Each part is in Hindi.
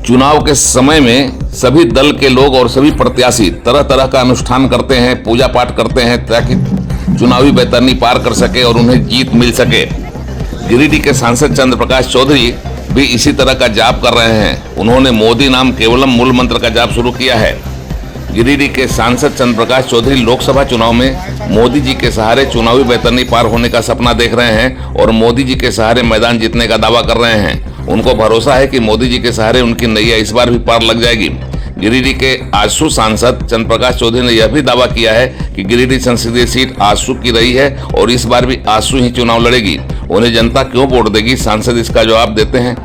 चुनाव के समय में सभी दल के लोग और सभी प्रत्याशी तरह तरह का अनुष्ठान करते हैं, पूजा पाठ करते हैं ताकि चुनावी बैतरनी पार कर सके और उन्हें जीत मिल सके। गिरिडीह के सांसद चंद्र प्रकाश चौधरी भी इसी तरह का जाप कर रहे हैं। उन्होंने मोदी नाम केवलम मूल मंत्र का जाप शुरू किया है। गिरिडीह के सांसद चंद्र प्रकाश चौधरी लोकसभा चुनाव में मोदी जी के सहारे चुनावी बैतरनी पार होने का सपना देख रहे हैं और मोदी जी के सहारे मैदान जीतने का दावा कर रहे हैं। उनको भरोसा है कि मोदी जी के सहारे उनकी नैया इस बार भी पार लग जाएगी। गिरिडीह के आजसू सांसद चंद्र प्रकाश चौधरी ने यह भी दावा किया है कि गिरिडीह संसदीय सीट आजसू की रही है और इस बार भी आजसू ही चुनाव लड़ेगी। उन्हें जनता क्यों वोट देगी, सांसद इसका जवाब देते हैं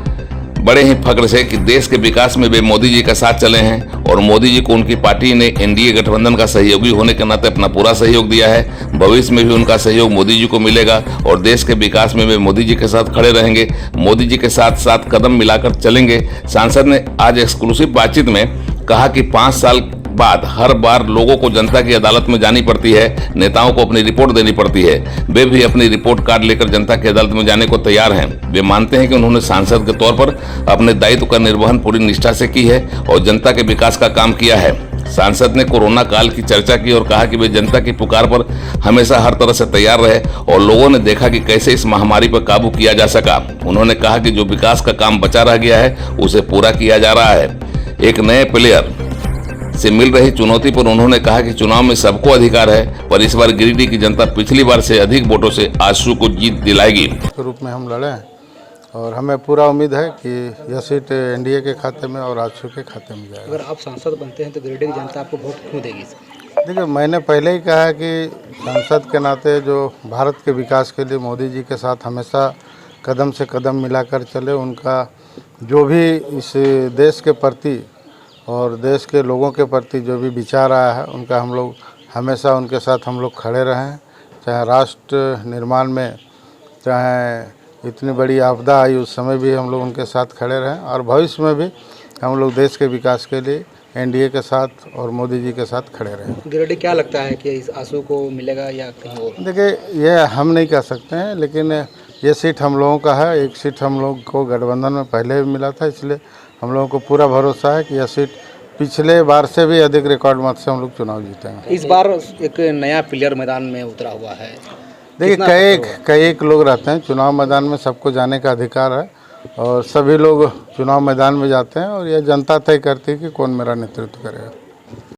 बड़े ही फख्र से कि देश के विकास में वे मोदी जी का साथ चले हैं और मोदी जी को उनकी पार्टी ने एनडीए गठबंधन का सहयोगी होने के नाते अपना पूरा सहयोग दिया है। भविष्य में भी उनका सहयोग मोदी जी को मिलेगा और देश के विकास में वे मोदी जी के साथ खड़े रहेंगे, मोदी जी के साथ साथ कदम मिलाकर चलेंगे। सांसद ने आज एक्सक्लूसिव बातचीत में कहा कि 5 साल बाद हर बार लोगों को जनता की अदालत में जानी पड़ती है, नेताओं को अपनी रिपोर्ट देनी पड़ती है। वे भी अपनी रिपोर्ट कार्ड लेकर जनता की अदालत में जाने को तैयार हैं। वे मानते हैं कि उन्होंने सांसद के तौर पर अपने दायित्व का निर्वहन पूरी निष्ठा से की है और जनता के विकास का काम किया है। सांसद ने कोरोना काल की चर्चा की और कहा कि वे जनता की पुकार पर हमेशा हर तरह से तैयार रहे और लोगों ने देखा कि कैसे इस महामारी पर काबू किया जा सका। उन्होंने कहा कि जो विकास का काम बचा रह गया है उसे पूरा किया जा रहा है। एक नए प्लेयर से मिल रही चुनौती पर उन्होंने कहा कि चुनाव में सबको अधिकार है, पर इस बार गिरिडीह की जनता पिछली बार से अधिक वोटों से आजसू को जीत दिलाएगी। के रूप में हम लड़े और हमें पूरा उम्मीद है कि यह सीट एनडीए के खाते में और आजसू के खाते में जाएगी। अगर आप सांसद बनते हैं तो गिरिडीह की जनता आपको वोट क्यों देगी? देखिए, मैंने पहले ही कहा है कि सांसद के नाते जो भारत के विकास के लिए मोदी जी के साथ हमेशा कदम से कदम मिलाकर चले, उनका जो भी इस देश के प्रति और देश के लोगों के प्रति जो भी विचार आया है उनका हम लोग हमेशा उनके साथ हम लोग खड़े रहें। चाहे राष्ट्र निर्माण में, चाहे इतनी बड़ी आपदा आई उस समय भी हम लोग उनके साथ खड़े रहें और भविष्य में भी हम लोग देश के विकास के लिए एनडीए के साथ और मोदी जी के साथ खड़े रहें। गिरिडीह क्या लगता है कि इस आजसू को मिलेगा या कहीं और? देखिए, ये हम नहीं कह सकते हैं, लेकिन ये सीट हम लोगों का है। एक सीट हम लोग को गठबंधन में पहले भी मिला था, इसलिए हम लोगों को पूरा भरोसा है कि यह सीट पिछले बार से भी अधिक रिकॉर्ड मत से हम लोग चुनाव जीतेंगे। इस बार एक नया प्लेयर मैदान में उतरा हुआ है। देखिए, कई लोग रहते हैं चुनाव मैदान में, सबको जाने का अधिकार है और सभी लोग चुनाव मैदान में जाते हैं और यह जनता तय करती है कि कौन मेरा नेतृत्व करेगा।